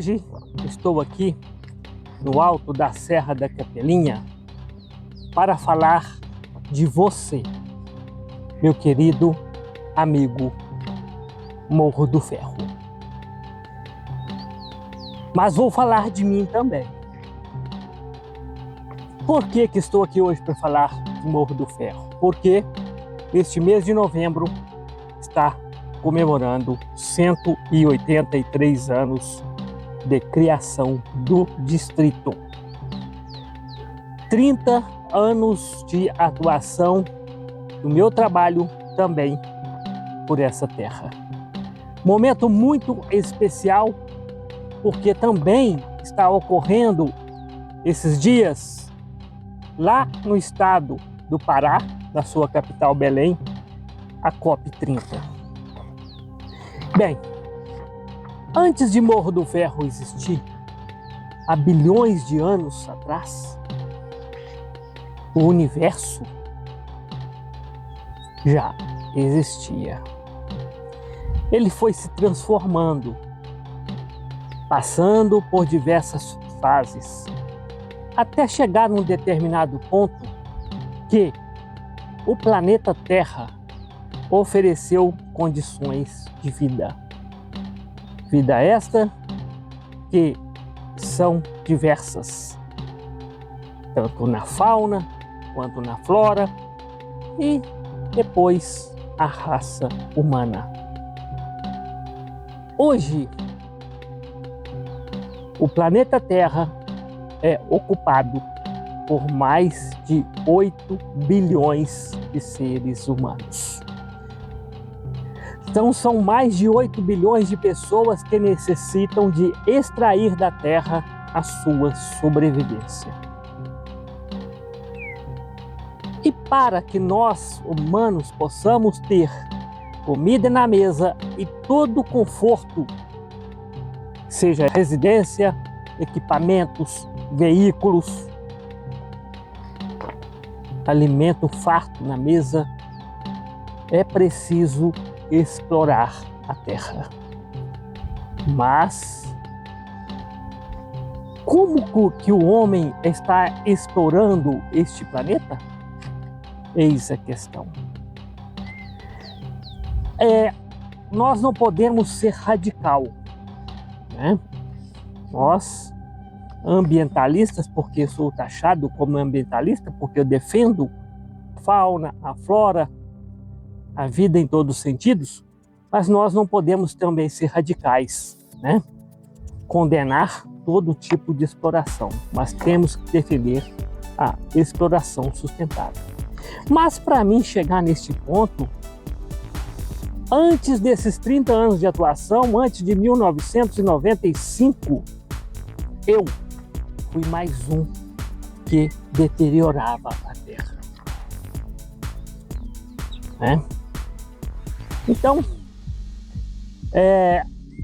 Hoje estou aqui no alto da Serra da Capelinha para falar de você, meu querido amigo Morro do Ferro. Mas vou falar de mim também. Por que estou aqui hoje para falar de Morro do Ferro? Porque este mês de novembro está comemorando 183 anos de criação do distrito. 30 anos de atuação do meu trabalho também por essa terra. Momento muito especial, porque também está ocorrendo esses dias lá no estado do Pará, na sua capital Belém, a COP30. Bem, antes de Morro do Ferro existir, há bilhões de anos atrás, o universo já existia. Ele foi se transformando, passando por diversas fases, até chegar num determinado ponto que o planeta Terra ofereceu condições de vida. Vida esta que são diversas, tanto na fauna quanto na flora e depois a raça humana. Hoje, o planeta Terra é ocupado por mais de 8 bilhões de seres humanos. Então, são mais de 8 bilhões de pessoas que necessitam de extrair da Terra a sua sobrevivência. E para que nós, humanos, possamos ter comida na mesa e todo o conforto, seja residência, equipamentos, veículos, alimento farto na mesa, é preciso explorar a Terra. Mas como que o homem está explorando este planeta? Eis a questão. Nós não podemos ser radical, né? Nós, ambientalistas, porque sou taxado como ambientalista, porque eu defendo a fauna, a flora, a vida em todos os sentidos, mas nós não podemos também ser radicais, né? Condenar todo tipo de exploração, mas temos que defender a exploração sustentável. Mas para mim chegar neste ponto, antes desses 30 anos de atuação, antes de 1995, eu fui mais um que deteriorava a Terra, né? Então,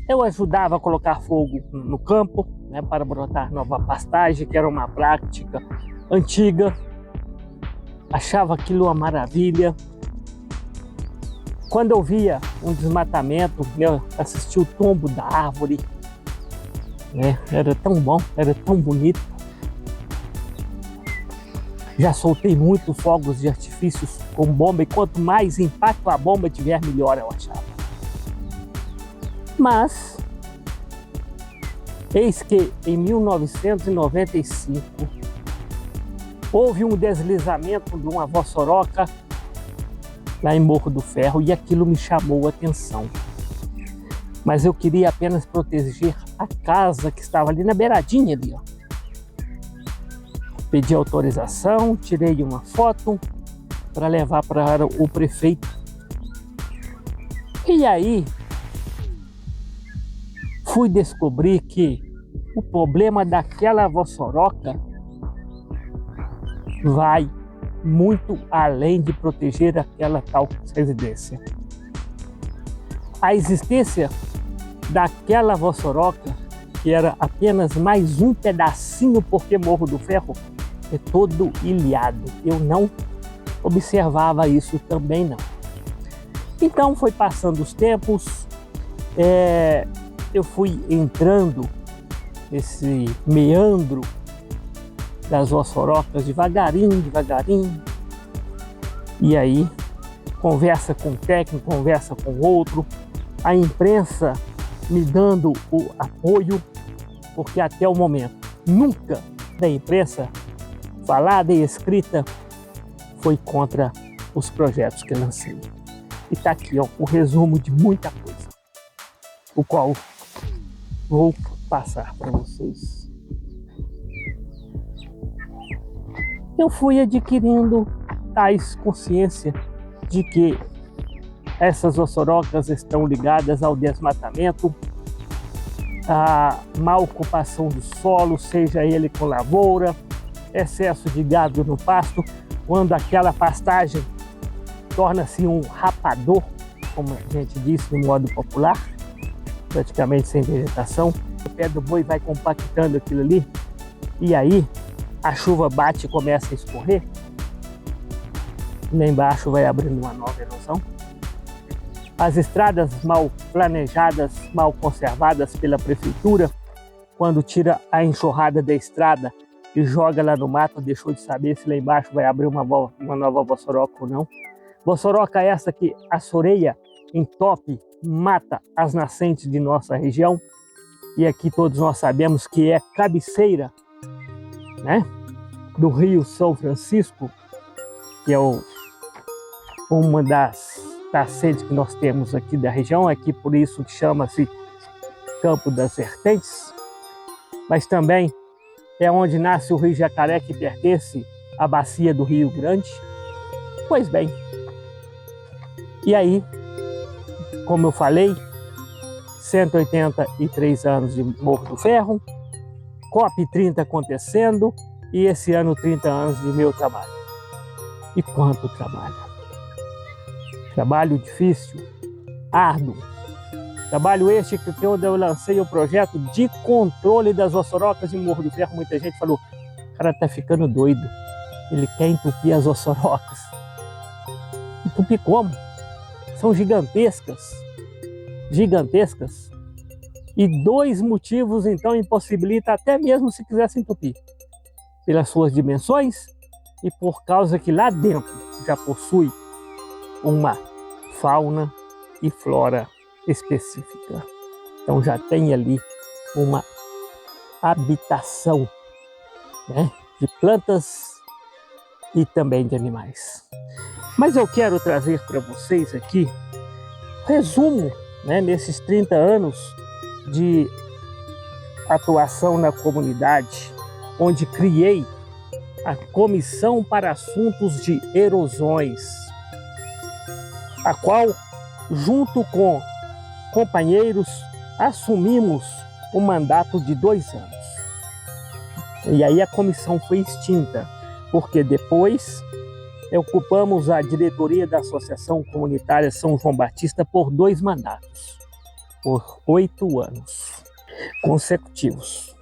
eu ajudava a colocar fogo no campo, né, para brotar nova pastagem, que era uma prática antiga. Achava aquilo uma maravilha. Quando eu via um desmatamento, eu assistia o tombo da árvore, né? Era tão bom, era tão bonito. Já soltei muitos fogos de artifícios com bomba, e quanto mais impacto a bomba tiver, melhor eu achava. Mas, eis que em 1995, houve um deslizamento de uma vossoroca lá em Morro do Ferro, e aquilo me chamou a atenção. Mas eu queria apenas proteger a casa que estava ali na beiradinha ali, ó. Pedi autorização, tirei uma foto para levar para o prefeito. E aí fui descobrir que o problema daquela vossoroca vai muito além de proteger aquela tal residência. A existência daquela vossoroca, que era apenas mais um pedacinho, porque Morro do Ferro é todo ilhado. Eu não observava isso também não. Então foi passando os tempos, eu fui entrando esse meandro das ossorocas, devagarinho, devagarinho. E aí, conversa com um técnico, conversa com outro, a imprensa me dando o apoio, porque até o momento, nunca da imprensa falada e escrita foi contra os projetos que eu lancei. E está aqui, ó, o resumo de muita coisa, o qual vou passar para vocês. Eu fui adquirindo tais consciência de que essas ossorocas estão ligadas ao desmatamento, à má ocupação do solo, seja ele com lavoura, excesso de gado no pasto, quando aquela pastagem torna-se um rapador, como a gente disse no modo popular, praticamente sem vegetação. O pé do boi vai compactando aquilo ali, e aí a chuva bate e começa a escorrer. Lá embaixo vai abrindo uma nova erosão. As estradas mal planejadas, mal conservadas pela prefeitura, quando tira a enxurrada da estrada e joga lá no mato, deixou de saber se lá embaixo vai abrir uma nova vossoroca ou não. Vossoroca essa que assoreia, entope, mata as nascentes de nossa região. E aqui todos nós sabemos que é cabeceira, né, do Rio São Francisco, que é uma das nascentes que nós temos aqui da região, aqui por isso que chama-se Campo das Vertentes, mas também é onde nasce o Rio Jacaré, que pertence à bacia do Rio Grande. Pois bem, e aí, como eu falei, 183 anos de Morro do Ferro, COP30 acontecendo e esse ano 30 anos de meu trabalho. E quanto trabalho! Trabalho difícil, árduo. Trabalho este que quando eu lancei o projeto de controle das ossorocas de Morro do Ferro, muita gente falou, o cara tá ficando doido, ele quer entupir as ossorocas. Entupir como? São gigantescas, gigantescas. E dois motivos então impossibilitam até mesmo se quisesse entupir. Pelas suas dimensões e por causa que lá dentro já possui uma fauna e flora específica. Então já tem ali uma habitação, né, de plantas e também de animais. Mas eu quero trazer para vocês aqui resumo, né, nesses 30 anos de atuação na comunidade, onde criei a Comissão para Assuntos de Erosões, a qual, junto com companheiros, assumimos o mandato de 2 anos. E aí a comissão foi extinta, porque depois ocupamos a diretoria da Associação Comunitária São João Batista por 2 mandatos, por 8 anos consecutivos.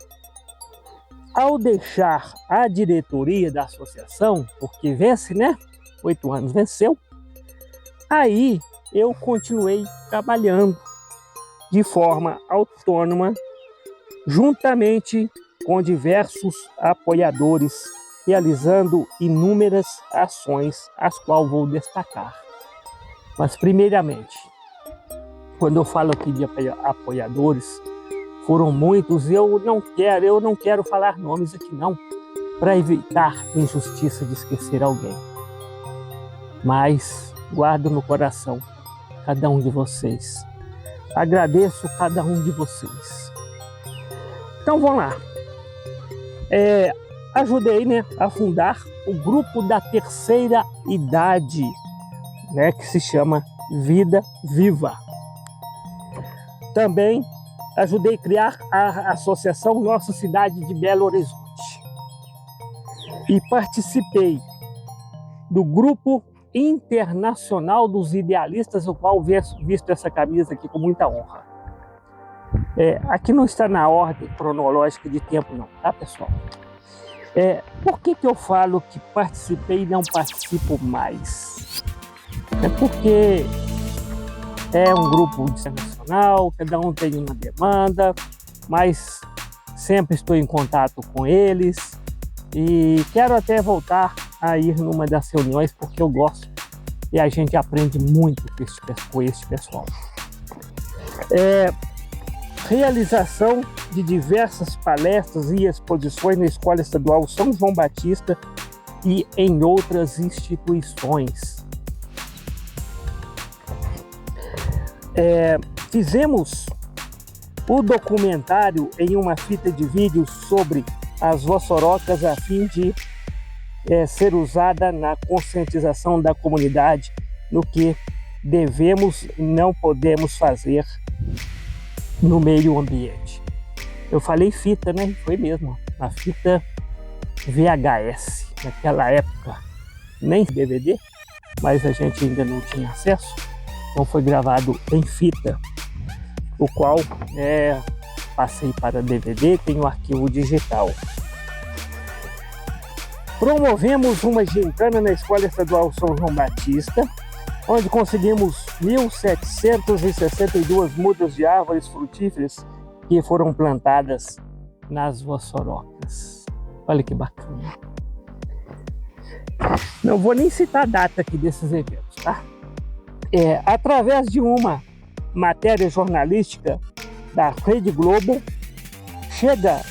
Ao deixar a diretoria da associação, porque vence, né? 8 anos venceu, aí eu continuei trabalhando de forma autônoma, juntamente com diversos apoiadores, realizando inúmeras ações, as quais vou destacar. Mas, primeiramente, quando eu falo aqui de apoiadores, foram muitos, eu não quero falar nomes aqui não, para evitar injustiça de esquecer alguém. Mas guardo no coração cada um de vocês. Agradeço cada um de vocês. Então vamos lá. Ajudei, né, a fundar o grupo da terceira idade, né, que se chama Vida Viva. Também ajudei a criar a Associação Nossa Cidade de Belo Horizonte. E participei do Grupo Internacional dos Idealistas, o qual visto essa camisa aqui com muita honra. Aqui não está na ordem cronológica de tempo não, tá, pessoal? Por que eu falo que participei e não participo mais? É porque é um grupo internacional, cada um tem uma demanda, mas sempre estou em contato com eles e quero até voltar a ir numa das reuniões porque eu gosto e a gente aprende muito com este pessoal. Realização de diversas palestras e exposições na Escola Estadual São João Batista e em outras instituições. Fizemos o documentário em uma fita de vídeo sobre as vossorocas a fim de ser usada na conscientização da comunidade no que devemos e não podemos fazer no meio ambiente. Eu falei fita, né? Foi mesmo, a fita VHS, naquela época, nem DVD, mas a gente ainda não tinha acesso, então foi gravado em fita, o qual passei para DVD, tem o arquivo digital. Promovemos uma gincana na Escola Estadual São João Batista, onde conseguimos 1.762 mudas de árvores frutíferas que foram plantadas nas vossorocas. Olha que bacana. Não vou nem citar a data aqui desses eventos, tá? Através de uma matéria jornalística da Rede Globo, chega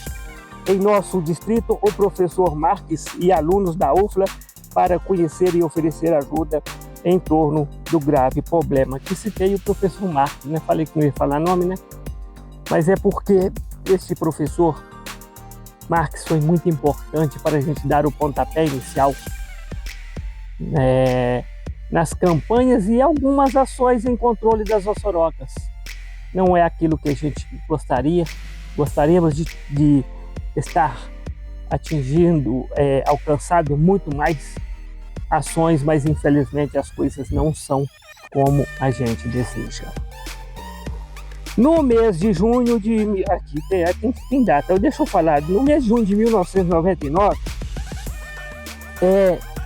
em nosso distrito o professor Marques e alunos da UFLA para conhecer e oferecer ajuda em torno do grave problema que citei o professor Marques, né? Falei que não ia falar nome, né? Mas é porque esse professor Marques foi muito importante para a gente dar o pontapé inicial nas campanhas e algumas ações em controle das vossorocas. Não é aquilo que a gente gostaríamos de estar atingindo, alcançado muito mais ações, mas infelizmente as coisas não são como a gente deseja. No mês de junho de... Aqui tem data, deixa eu falar. No mês de junho de 1999,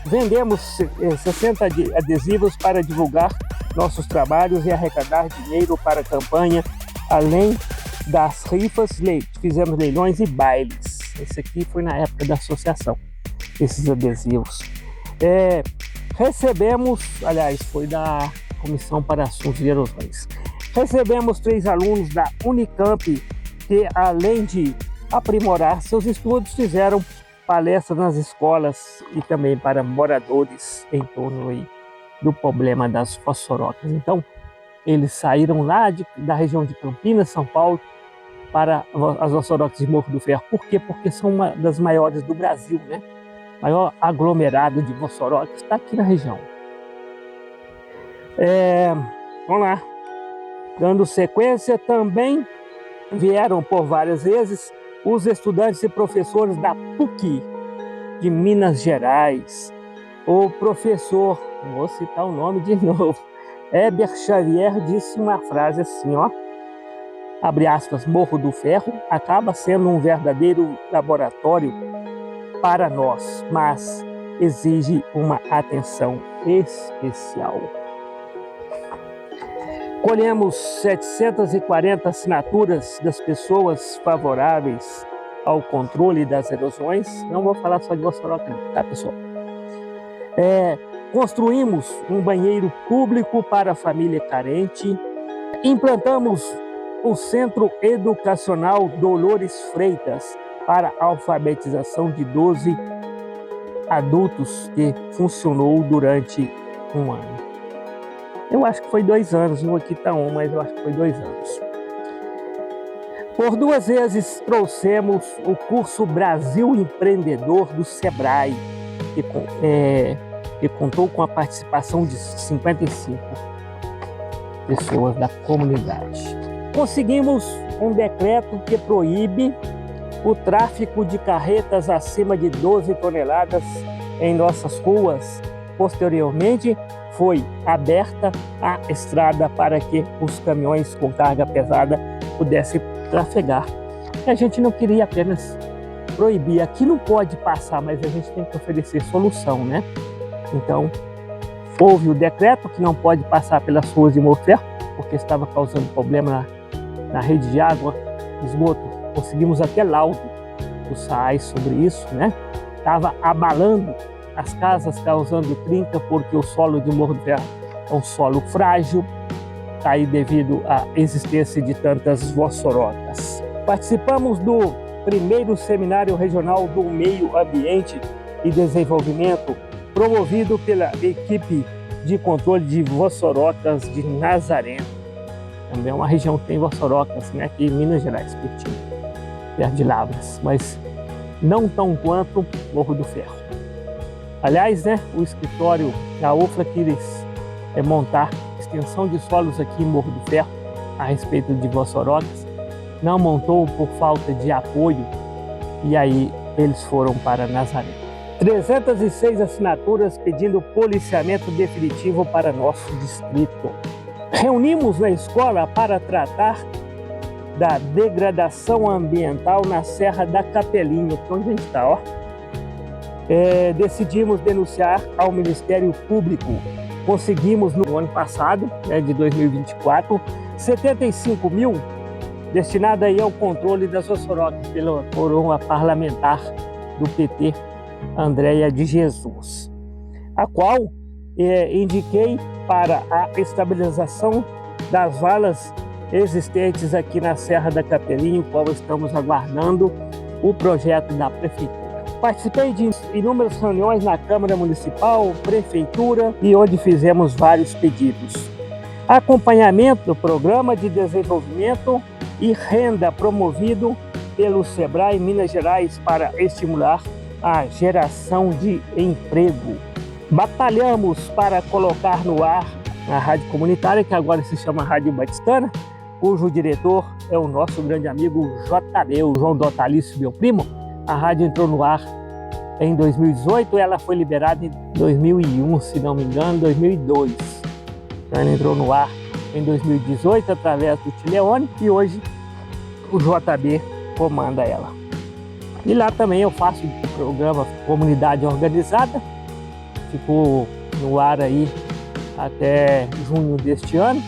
vendemos 60 adesivos para divulgar nossos trabalhos e arrecadar dinheiro para a campanha, além das rifas, fizemos leilões e bailes. Esse aqui foi na época da associação, esses adesivos. Recebemos, aliás, foi da Comissão para Assuntos de Erosões. Recebemos 3 alunos da Unicamp que, além de aprimorar seus estudos, fizeram palestras nas escolas e também para moradores em torno aí do problema das vossorocas. Então, eles saíram lá da região de Campinas, São Paulo, para as vossorocas de Morro do Ferro. Por quê? Porque são uma das maiores do Brasil, né? O maior aglomerado de vossorocas está aqui na região. Vamos lá. Dando sequência, também vieram por várias vezes os estudantes e professores da PUC de Minas Gerais. O professor, vou citar o nome de novo, Heber Xavier disse uma frase assim, ó, abre aspas, Morro do Ferro acaba sendo um verdadeiro laboratório para nós, mas exige uma atenção especial. Colhemos 740 assinaturas das pessoas favoráveis ao controle das erosões. Não vou falar só de vossoroca, tá, pessoal? Construímos um banheiro público para a família carente. Implantamos o Centro Educacional Dolores Freitas para a alfabetização de 12 adultos que funcionou durante um ano. Eu acho que foi 2 anos, não aqui está mas eu acho que foi 2 anos. Por 2 vezes trouxemos o curso Brasil Empreendedor do Sebrae, que contou com a participação de 55 pessoas da comunidade. Conseguimos um decreto que proíbe o tráfico de carretas acima de 12 toneladas em nossas ruas. Posteriormente, foi aberta a estrada para que os caminhões com carga pesada pudessem trafegar. E a gente não queria apenas proibir. Aqui não pode passar, mas a gente tem que oferecer solução, né? Então, houve o decreto que não pode passar pelas ruas de Morro do Ferro, porque estava causando problema na rede de água, esgoto conseguimos até laudo do SAAI sobre isso, né? Estava abalando as casas, causando trinca, porque o solo de Morro do Ferro é um solo frágil, está aí devido à existência de tantas vossorocas. Participamos do primeiro Seminário Regional do Meio Ambiente e Desenvolvimento, promovido pela equipe de controle de vossorocas de Nazareno. Também é uma região que tem vossorocas, né, aqui em Minas Gerais, pertinho, perto de Lavras, mas não tão quanto Morro do Ferro. Aliás, né, o escritório da UFLA quis montar extensão de solos aqui em Morro do Ferro a respeito de vossorocas, não montou por falta de apoio e aí eles foram para Nazaré. 306 assinaturas pedindo policiamento definitivo para nosso distrito. Reunimos na escola para tratar da degradação ambiental na Serra da Capelinha, que é onde a gente está, ó. Decidimos denunciar ao Ministério Público. Conseguimos no ano passado, de 2024, 75 mil destinado aí ao controle das vossorocas por uma parlamentar do PT, Andréia de Jesus, a qual indiquei para a estabilização das valas existentes aqui na Serra da Capelinha, o qual estamos aguardando o projeto da Prefeitura. Participei de inúmeras reuniões na Câmara Municipal, Prefeitura e onde fizemos vários pedidos. Acompanhamento do Programa de Desenvolvimento e Renda promovido pelo SEBRAE Minas Gerais para estimular a geração de emprego. Batalhamos para colocar no ar a rádio comunitária, que agora se chama Rádio Batistana, cujo diretor é o nosso grande amigo JB, o João Dotalício, meu primo. A rádio entrou no ar em 2018, ela foi liberada em 2001, se não me engano, 2002. Então ela entrou no ar em 2018 através do Tileone e hoje o JB comanda ela. E lá também eu faço o programa Comunidade Organizada, ficou no ar aí até junho deste ano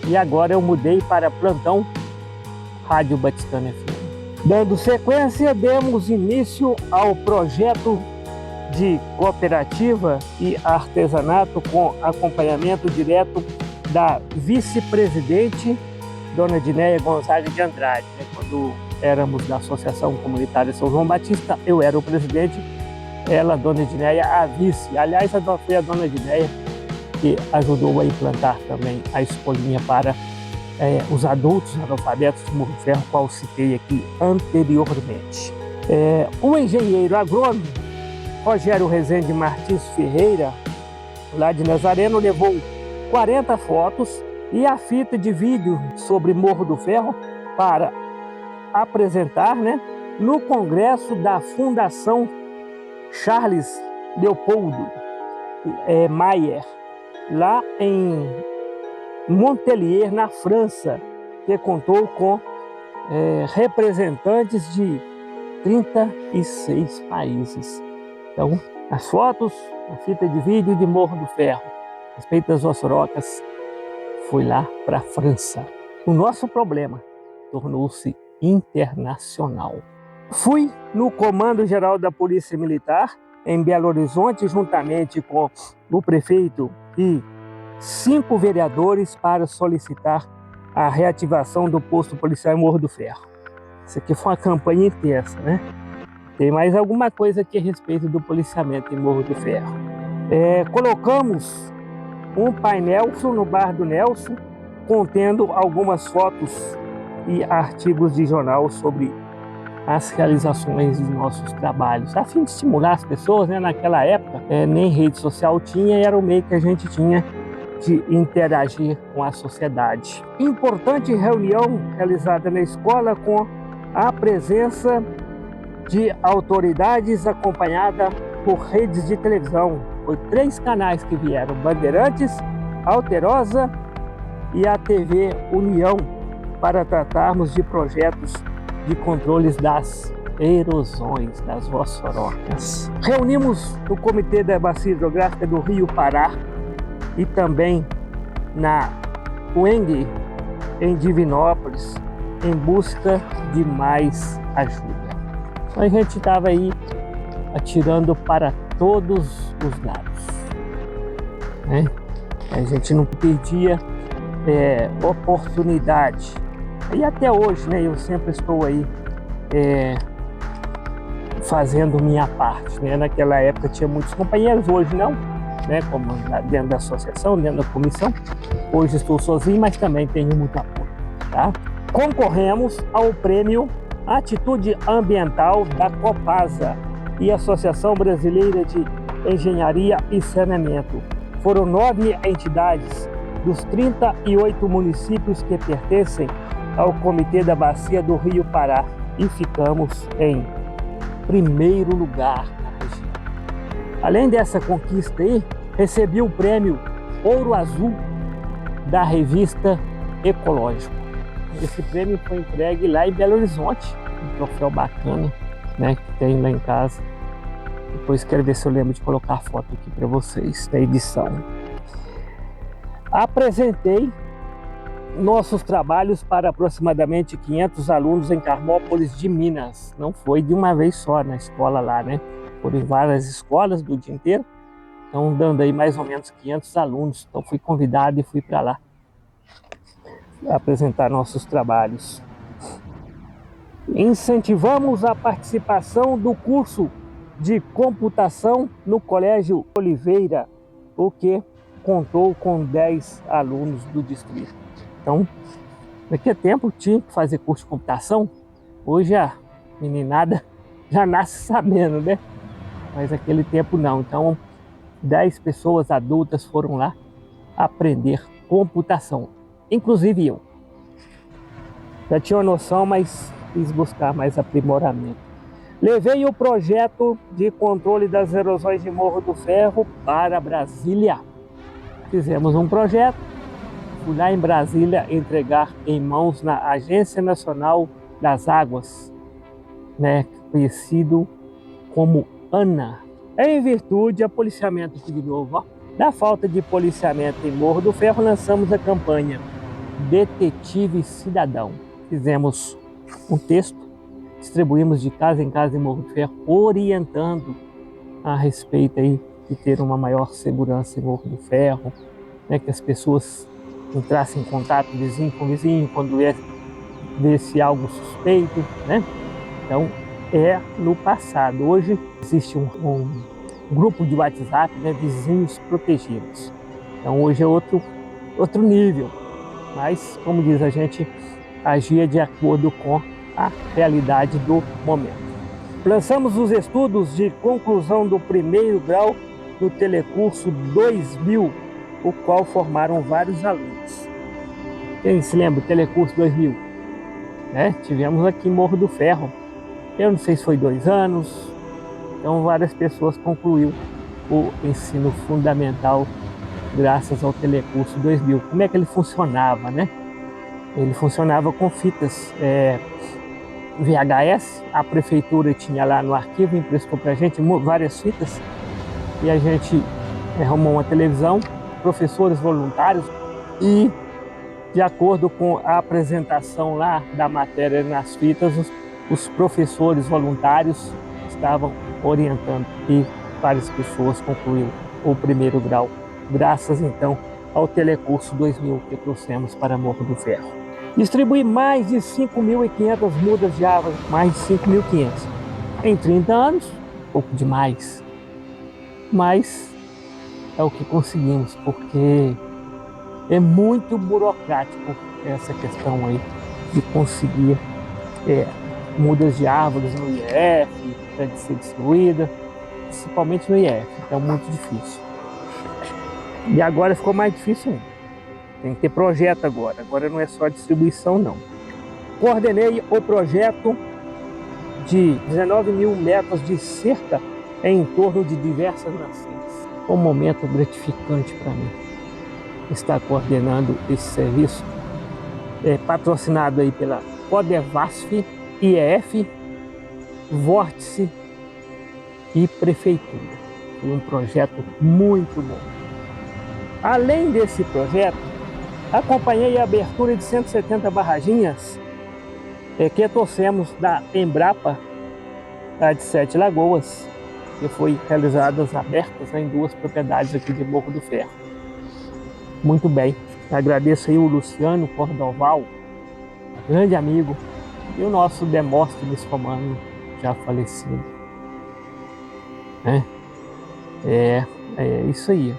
e agora eu mudei para Plantão Rádio Batistana FM. Dando sequência, demos início ao projeto de cooperativa e artesanato com acompanhamento direto da vice-presidente, Dona Dinéia Gonzaga de Andrade. Quando éramos da Associação Comunitária São João Batista, eu era o presidente, ela, Dona Dinéia, a vice. Aliás, foi a Dona Dinéia que ajudou a implantar também a escolinha para os adultos analfabetos de Morro do Ferro, qual citei aqui anteriormente. O engenheiro agrônomo Rogério Rezende Martins Ferreira, lá de Nazareno, levou 40 fotos e a fita de vídeo sobre Morro do Ferro para apresentar, no congresso da Fundação Charles Leopoldo Mayer, lá em Montpellier, na França, que contou com representantes de 36 países. Então, as fotos, a fita de vídeo de Morro do Ferro, a respeito das vossorocas, foi lá para a França. O nosso problema tornou-se internacional. Fui no Comando Geral da Polícia Militar, em Belo Horizonte, juntamente com o prefeito e 5 vereadores para solicitar a reativação do posto policial em Morro do Ferro. Isso aqui foi uma campanha intensa, Tem mais alguma coisa aqui a respeito do policiamento em Morro do Ferro. Colocamos um painel no bar do Nelson, contendo algumas fotos e artigos de jornal sobre as realizações dos nossos trabalhos, a fim de estimular as pessoas, naquela época, nem rede social tinha, era o meio que a gente tinha de interagir com a sociedade. Importante reunião realizada na escola com a presença de autoridades acompanhada por redes de televisão. Foi 3 canais que vieram, Bandeirantes, Alterosa e a TV União, para tratarmos de projetos de controles das erosões das vossorocas. Reunimos o Comitê da Bacia Hidrográfica do Rio Pará e também na UENG, em Divinópolis, em busca de mais ajuda. Então a gente estava aí atirando para todos os lados, né? A gente não perdia oportunidade. E até hoje, né, eu sempre estou aí fazendo minha parte, né? Naquela época tinha muitos companheiros, hoje não, né? Como dentro da associação, dentro da comissão. Hoje estou sozinho, mas também tenho muito apoio, tá? Concorremos ao prêmio Atitude Ambiental da Copasa e Associação Brasileira de Engenharia e Saneamento. Foram 9 entidades dos 38 municípios que pertencem ao Comitê da Bacia do Rio Pará e ficamos em primeiro lugar na região. Além dessa conquista aí, recebi o prêmio Ouro Azul da revista Ecológico. Esse prêmio foi entregue lá em Belo Horizonte, um troféu bacana, né, que tem lá em casa. Depois quero ver se eu lembro de colocar a foto aqui para vocês da edição. Apresentei nossos trabalhos para aproximadamente 500 alunos em Carmópolis de Minas. Não foi de uma vez só na escola lá, né? Foram em várias escolas do dia inteiro. Então, dando aí mais ou menos 500 alunos. Então, fui convidado e fui para lá apresentar nossos trabalhos. Incentivamos a participação do curso de computação no Colégio Oliveira, o que contou com 10 alunos do distrito. Então, daqui a tempo tinha que fazer curso de computação. Hoje a meninada já nasce sabendo, né? Mas naquele tempo não. Então, 10 pessoas adultas foram lá aprender computação, inclusive eu. Já tinha uma noção, mas quis buscar mais aprimoramento. Levei o projeto de controle das erosões de Morro do Ferro para Brasília. Fizemos um projeto, fui lá em Brasília entregar em mãos na Agência Nacional das Águas, né, conhecido como ANA. Em virtude a policiamento aqui de novo, ó, da falta de policiamento em Morro do Ferro, lançamos a campanha Detetive Cidadão. Fizemos um texto, distribuímos de casa em casa em Morro do Ferro, orientando a respeito aí de ter uma maior segurança em Morro do Ferro, né, que as pessoas entrassem em contato vizinho com vizinho quando vê-se algo suspeito, né? Então, no passado. Hoje existe um grupo de WhatsApp, né, Vizinhos Protegidos. Então, hoje é outro nível. Mas, como diz a gente, agia de acordo com a realidade do momento. Lançamos os estudos de conclusão do primeiro grau do Telecurso 2000, o qual formaram vários alunos. Quem se lembra do Telecurso 2000? Né? Tivemos aqui em Morro do Ferro. Eu não sei se foi 2 anos. Então, várias pessoas concluíram o ensino fundamental graças ao Telecurso 2000. Como é que ele funcionava, né? Ele funcionava com fitas VHS. A prefeitura tinha lá no arquivo, emprestou para a gente várias fitas. E a gente arrumou uma televisão, professores voluntários. E, de acordo com a apresentação lá da matéria nas fitas, os professores voluntários estavam orientando e várias pessoas concluíram o primeiro grau, graças então ao Telecurso 2000 que trouxemos para Morro do Ferro. Distribuí mais de 5.500 mudas de árvore, mais de 5.500. Em 30 anos, pouco demais, mas é o que conseguimos, porque é muito burocrático essa questão aí de conseguir mudas de árvores no IEF, para ser distribuída, principalmente no IEF, então é muito difícil. E agora ficou mais difícil ainda. Tem que ter projeto agora não é só distribuição não. Coordenei o projeto de 19.000 metros de cerca em torno de diversas nascentes. Foi um momento gratificante para mim estar coordenando esse serviço, patrocinado aí pela Codevasf, IEF, Vórtice e Prefeitura. Foi um projeto muito bom. Além desse projeto, acompanhei a abertura de 170 barraginhas que trouxemos da Embrapa, lá de Sete Lagoas, que foi realizadas abertas em 2 propriedades aqui de Morro do Ferro. Muito bem, agradeço aí o Luciano Cordoval, grande amigo, e o nosso Demóstenes Romano, já falecido. É isso aí.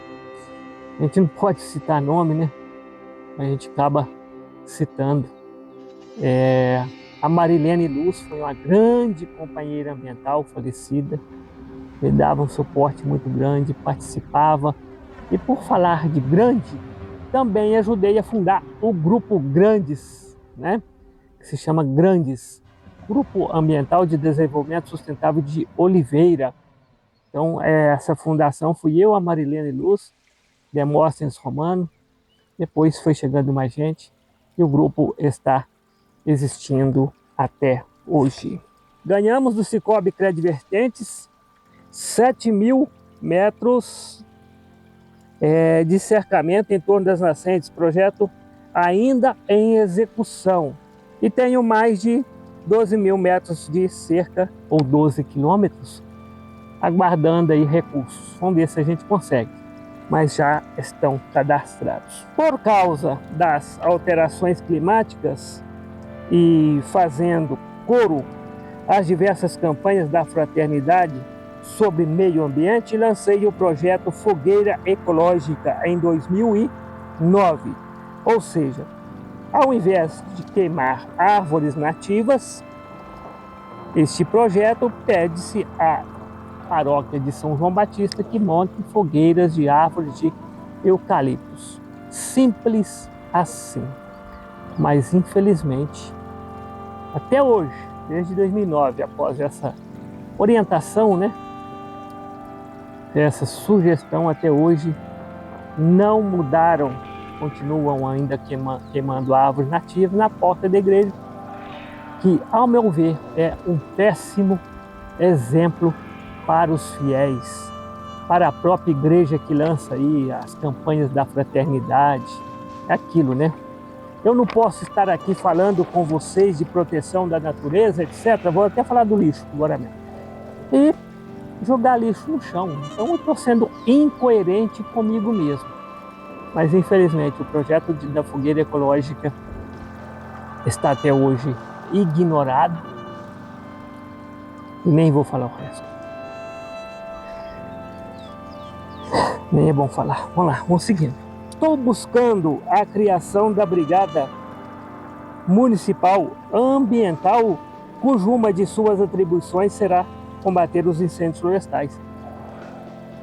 A gente não pode citar nome, né? A gente acaba citando. A Marilene Luz foi uma grande companheira ambiental falecida, me dava um suporte muito grande, participava. E por falar de grande, também ajudei a fundar o Grupo Grandes, né? Que se chama Grandes, Grupo Ambiental de Desenvolvimento Sustentável de Oliveira. Então, essa fundação fui eu, a Marilene Luz, Demóstenes Romano, depois foi chegando mais gente e o grupo está existindo até hoje. Ganhamos do Cicobi Credvertentes 7.000 metros de cercamento em torno das nascentes, projeto ainda em execução. E tenho mais de 12.000 metros de cerca, ou 12 quilômetros, aguardando aí recursos. Vamos ver se a gente consegue, mas já estão cadastrados. Por causa das alterações climáticas e fazendo coro às diversas campanhas da fraternidade sobre meio ambiente, lancei o projeto Fogueira Ecológica em 2009. Ou seja, ao invés de queimar árvores nativas, este projeto pede-se à paróquia de São João Batista que monte fogueiras de árvores de eucaliptos. Simples assim. Mas infelizmente, até hoje, desde 2009, após essa orientação, né? Essa sugestão até hoje não mudaram, continuam ainda queimando árvores nativas na porta da igreja, que, ao meu ver, é um péssimo exemplo para os fiéis, para a própria igreja que lança aí as campanhas da fraternidade. É aquilo, né? Eu não posso estar aqui falando com vocês de proteção da natureza, etc. Vou até falar do lixo agora mesmo. E jogar lixo no chão. Então eu estou sendo incoerente comigo mesmo. Mas infelizmente o projeto da fogueira ecológica está até hoje ignorado. E nem vou falar o resto. Nem é bom falar. Vamos lá, vamos seguindo. Estou buscando a criação da Brigada Municipal Ambiental, cuja uma de suas atribuições será combater os incêndios florestais.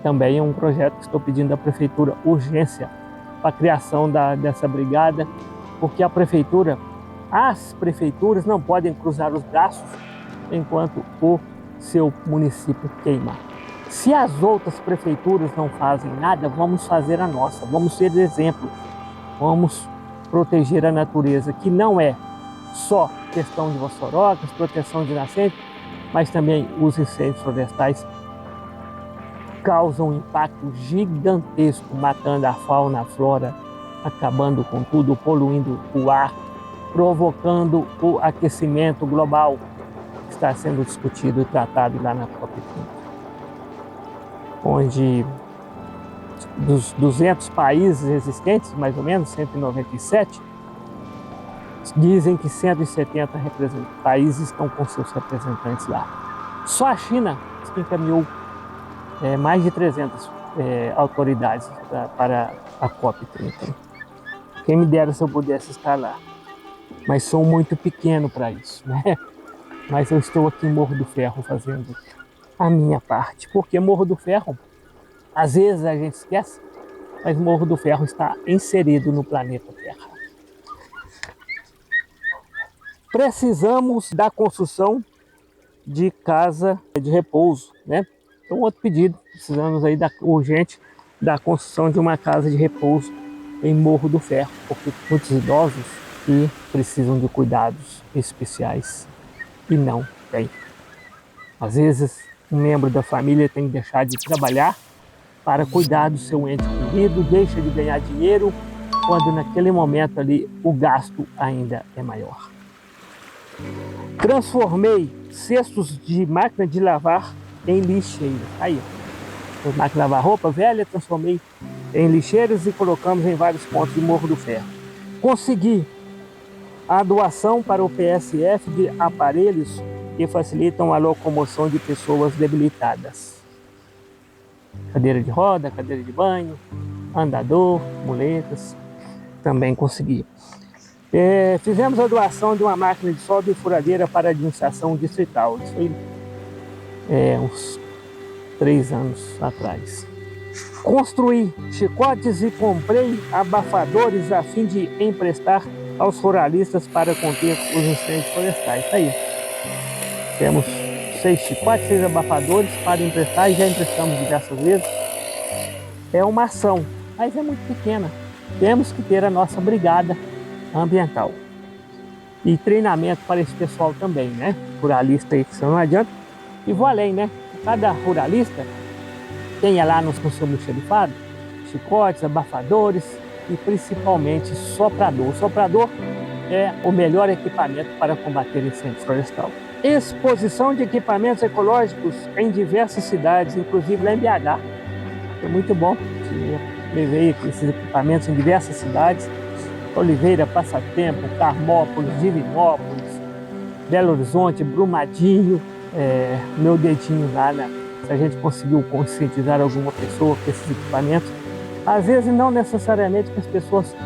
Também é um projeto que estou pedindo à Prefeitura urgência para a criação dessa brigada, porque as prefeituras não podem cruzar os braços enquanto o seu município queima. Se as outras prefeituras não fazem nada, vamos fazer a nossa, vamos ser exemplo, vamos proteger a natureza, que não é só questão de voçorocas, proteção de nascentes, mas também os incêndios florestais causam um impacto gigantesco, matando a fauna, a flora, acabando com tudo, poluindo o ar, provocando o aquecimento global que está sendo discutido e tratado lá na COP30. Onde dos 200 países existentes, mais ou menos, 197, dizem que 170 países estão com seus representantes lá. Só a China que encaminhou mais de 300 autoridades para a COP30. Quem me dera se eu pudesse estar lá. Mas sou muito pequeno para isso, né? Mas eu estou aqui em Morro do Ferro fazendo a minha parte. Porque Morro do Ferro, às vezes a gente esquece, mas Morro do Ferro está inserido no planeta Terra. Precisamos da construção de casa de repouso, né? Então, outro pedido, precisamos aí urgente da construção de uma casa de repouso em Morro do Ferro, porque muitos idosos que precisam de cuidados especiais e não tem. Às vezes, um membro da família tem que deixar de trabalhar para cuidar do seu ente querido, deixa de ganhar dinheiro, quando naquele momento ali o gasto ainda é maior. Transformei cestos de máquina de lavar em lixeiras. Aí, ó, máquina de lavar roupa velha, transformei em lixeiras e colocamos em vários pontos de Morro do Ferro. Consegui a doação para o PSF de aparelhos que facilitam a locomoção de pessoas debilitadas. Cadeira de roda, cadeira de banho, andador, muletas, também consegui. Fizemos a doação de uma máquina de solda e furadeira para a administração distrital. Isso foi uns 3 anos atrás. Construí chicotes e comprei abafadores a fim de emprestar aos ruralistas para conter os incêndios florestais. Tá aí. Temos 6 chicotes, 6 abafadores para emprestar e já emprestamos diversas vezes. É uma ação, mas é muito pequena. Temos que ter a nossa brigada ambiental. E treinamento para esse pessoal também, né? Ruralista aí, que isso não adianta. E vou além, né? Cada ruralista tenha lá no seu almoxarifado chicotes, abafadores e principalmente soprador. O soprador é o melhor equipamento para combater incêndio florestal. Exposição de equipamentos ecológicos em diversas cidades, inclusive lá em BH. Foi muito bom. Levei esses equipamentos em diversas cidades. Oliveira, Passatempo, Carmópolis, Divinópolis, Belo Horizonte, Brumadinho. Meu dedinho lá, né? Se a gente conseguiu conscientizar alguma pessoa com esses equipamentos, às vezes não necessariamente que as pessoas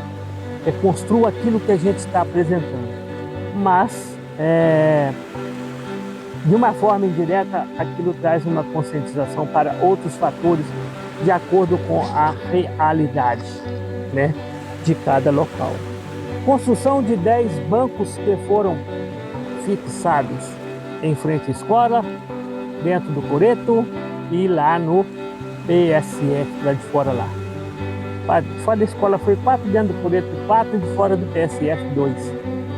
construam aquilo que a gente está apresentando, mas de uma forma indireta aquilo traz uma conscientização para outros fatores de acordo com a realidade, né, de cada local. Construção de 10 bancos que foram fixados em frente à escola, dentro do coreto e lá no PSF, lá de fora lá. De fora da escola foi 4, dentro do coreto 4 e de fora do PSF 2.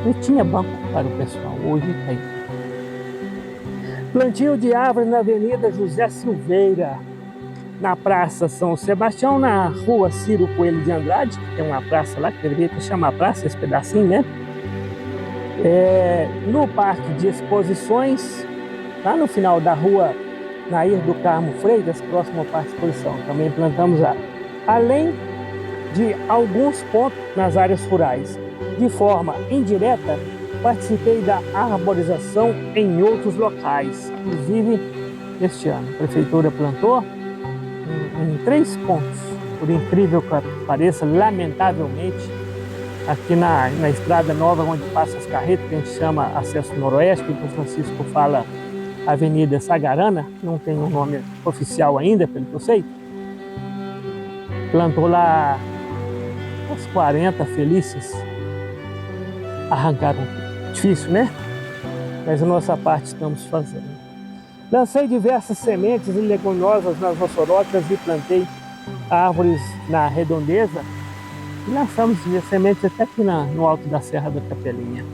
Não tinha banco para o pessoal, hoje tem. Plantio de árvores na Avenida José Silveira, na Praça São Sebastião, na Rua Ciro Coelho de Andrade, que tem uma praça lá, que deveria chamar praça, esse pedacinho, né? No Parque de Exposições, lá no final da rua Nair do Carmo Freitas, próximo ao Parque de Exposição, também plantamos árvores. Além de alguns pontos nas áreas rurais. De forma indireta, participei da arborização em outros locais, inclusive este ano. A Prefeitura plantou em 3 pontos, por incrível que pareça, lamentavelmente, aqui na Estrada Nova, onde passam as carretas, que a gente chama Acesso Noroeste, que o Francisco fala Avenida Sagarana, não tem um nome oficial ainda, pelo que eu sei. Plantou lá uns 40 felizes, arrancaram. Difícil, né? Mas a nossa parte estamos fazendo. Lancei diversas sementes e leguminosas nas roçorocas e plantei árvores na redondeza. E lançamos sementes até aqui no alto da Serra da Capelinha.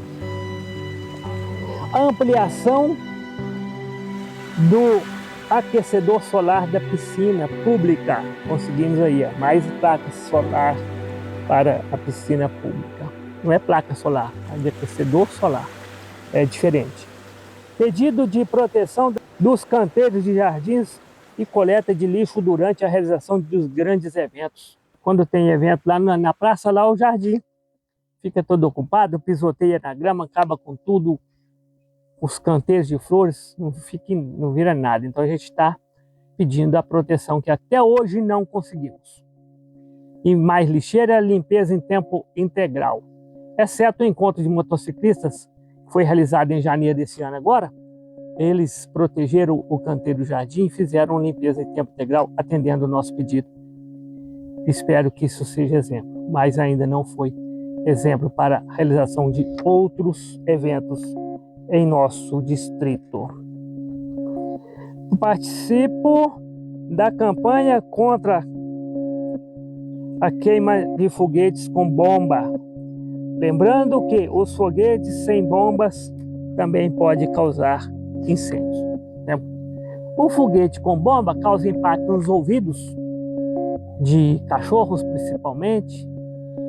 A ampliação do aquecedor solar da piscina pública. Conseguimos aí, mais placa solar para a piscina pública. Não é placa solar, é de aquecedor solar. É diferente. Pedido de proteção dos canteiros de jardins e coleta de lixo durante a realização dos grandes eventos. Quando tem evento lá na praça, lá o jardim fica todo ocupado, pisoteia na grama, acaba com tudo. Os canteiros de flores não vira nada. Então a gente está pedindo a proteção que até hoje não conseguimos. E mais lixeira, limpeza em tempo integral. Exceto o encontro de motociclistas, que foi realizado em janeiro desse ano agora, eles protegeram o canteiro do jardim e fizeram limpeza em tempo integral, atendendo o nosso pedido. Espero que isso seja exemplo, mas ainda não foi exemplo para a realização de outros eventos em nosso distrito. Participo da campanha contra a queima de foguetes com bomba. Lembrando que os foguetes sem bombas também podem causar incêndios. O foguete com bomba causa impacto nos ouvidos de cachorros, principalmente.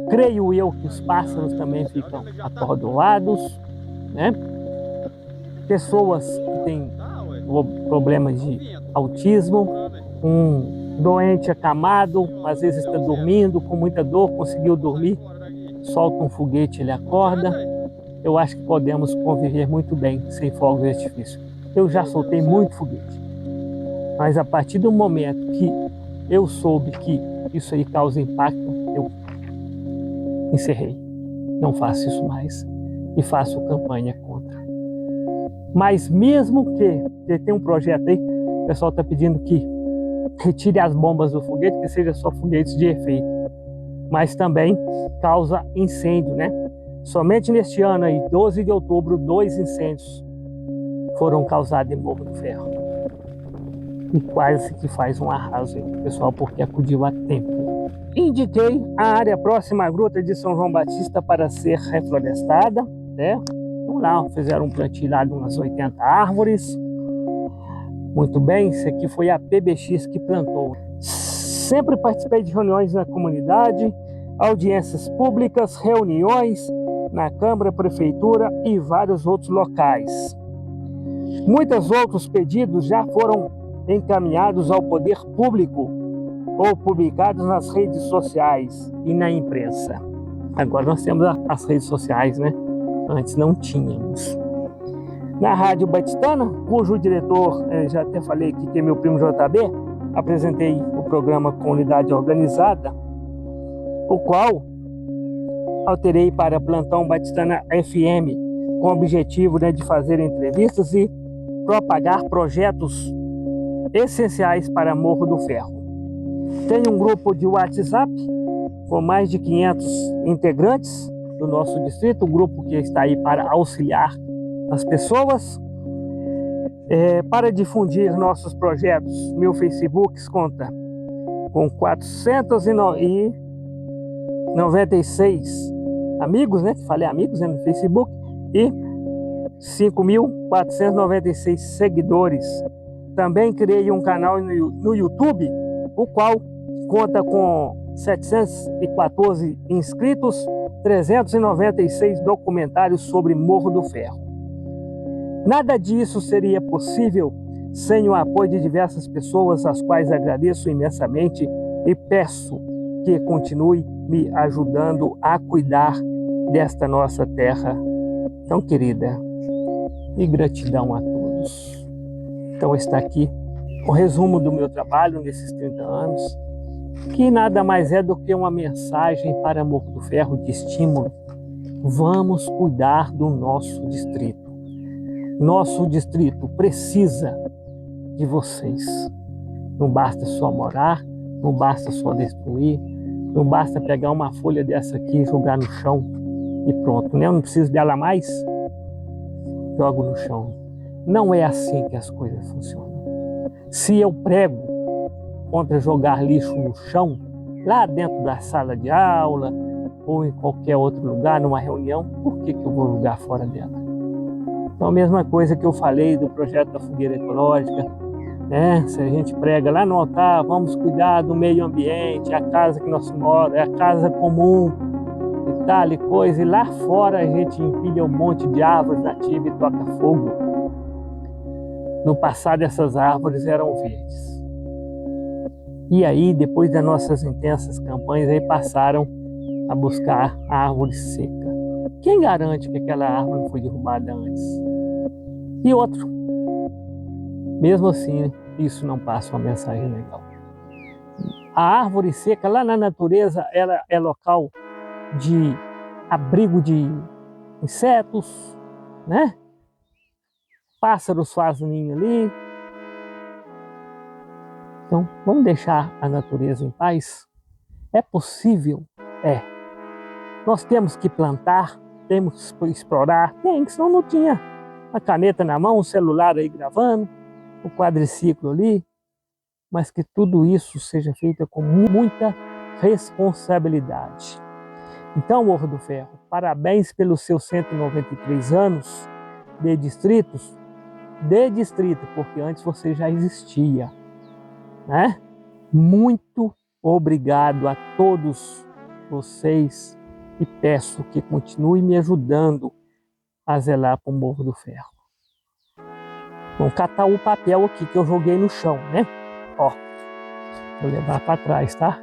Creio eu que os pássaros também ficam atordoados, né? pessoas que têm problemas de autismo, um doente acamado, às vezes está dormindo com muita dor, conseguiu dormir, solta um foguete, ele acorda. Eu acho que podemos conviver muito bem sem fogos de artifício. Eu já soltei muito foguete, mas a partir do momento que eu soube que isso aí causa impacto, eu encerrei. Não faço isso mais e faço campanha contra. Mas mesmo que tem um projeto aí, o pessoal está pedindo que retire as bombas do foguete, que seja só foguetes de efeito, mas também causa incêndio, né? Somente neste ano aí, 12 de outubro, 2 incêndios foram causados em Morro do Ferro. E quase que faz um arraso aí, pessoal, porque acudiu a tempo. Indiquei a área próxima à Gruta de São João Batista para ser reflorestada, né? Vamos lá, fizeram um plantio lá de umas 80 árvores. Muito bem, isso aqui foi a PBX que plantou. Sempre participei de reuniões na comunidade, audiências públicas, reuniões na Câmara, Prefeitura e vários outros locais. Muitos outros pedidos já foram encaminhados ao poder público ou publicados nas redes sociais e na imprensa. Agora nós temos as redes sociais, né? Antes não tínhamos. Na Rádio Batistana, cujo diretor, já até falei aqui que é meu primo JB, apresentei o programa Comunidade Organizada, o qual alterei para Plantão Batistana FM, com o objetivo, né, de fazer entrevistas e propagar projetos essenciais para Morro do Ferro. Tem um grupo de WhatsApp com mais de 500 integrantes do nosso distrito, um grupo que está aí para auxiliar as pessoas. Para difundir nossos projetos, meu Facebook conta com 496 amigos, né? Falei amigos, né, no Facebook, e 5.496 seguidores. Também criei um canal no YouTube, o qual conta com 714 inscritos, 396 documentários sobre Morro do Ferro. Nada disso seria possível sem o apoio de diversas pessoas, às quais agradeço imensamente e peço que continue me ajudando a cuidar desta nossa terra tão querida. E gratidão a todos. Então está aqui o resumo do meu trabalho nesses 30 anos, que nada mais é do que uma mensagem para Morro do Ferro de estímulo. Vamos cuidar do nosso distrito. Nosso distrito precisa de vocês. Não basta só morar, não basta só destruir, não basta pegar uma folha dessa aqui e jogar no chão e pronto, né? Eu não preciso dela mais, jogo no chão. Não é assim que as coisas funcionam. Se eu prego contra jogar lixo no chão, lá dentro da sala de aula ou em qualquer outro lugar, numa reunião, por que eu vou jogar fora dela? Então, a mesma coisa que eu falei do projeto da fogueira ecológica, né? Se a gente prega lá no altar, vamos cuidar do meio ambiente, a casa que nós moramos, é a casa comum e tal e coisa, e lá fora a gente empilha um monte de árvores nativas e toca fogo. No passado, essas árvores eram verdes. E aí, depois das nossas intensas campanhas, aí passaram a buscar a árvore seca. Quem garante que aquela árvore não foi derrubada antes? E outro, mesmo assim, isso não passa uma mensagem legal. A árvore seca, lá na natureza, ela é local de abrigo de insetos, né? Pássaros fazem ninho ali. Então, vamos deixar a natureza em paz? É possível? É. Nós temos que plantar, temos que explorar, senão não tinha a caneta na mão, o celular aí gravando, o quadriciclo ali, mas que tudo isso seja feito com muita responsabilidade. Então, Morro do Ferro, parabéns pelos seus 193 anos de distrito, porque antes você já existia, né? Muito obrigado a todos vocês e peço que continue me ajudando a zelar para o Morro do Ferro. Vamos catar o papel aqui que eu joguei no chão, né? Ó, vou levar para trás, tá?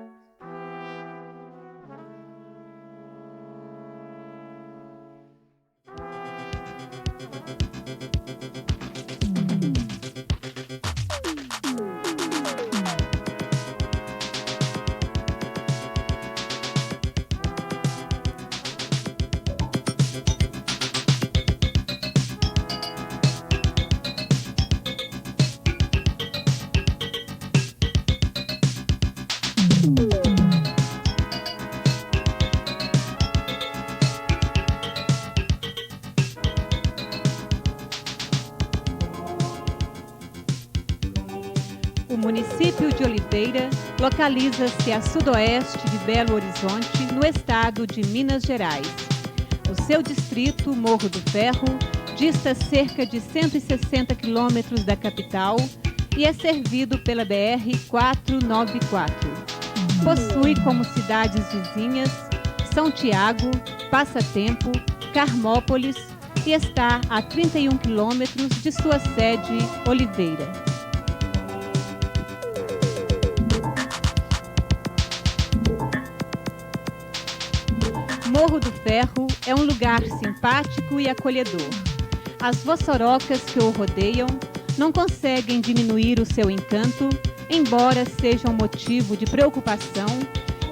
O município de Oliveira localiza-se a sudoeste de Belo Horizonte, no estado de Minas Gerais. O seu distrito, Morro do Ferro, dista cerca de 160 quilômetros da capital e é servido pela BR-494. Possui como cidades vizinhas São Tiago, Passatempo, Carmópolis e está a 31 quilômetros de sua sede, Oliveira. Morro do Ferro é um lugar simpático e acolhedor. As vossorocas que o rodeiam não conseguem diminuir o seu encanto, embora sejam motivo de preocupação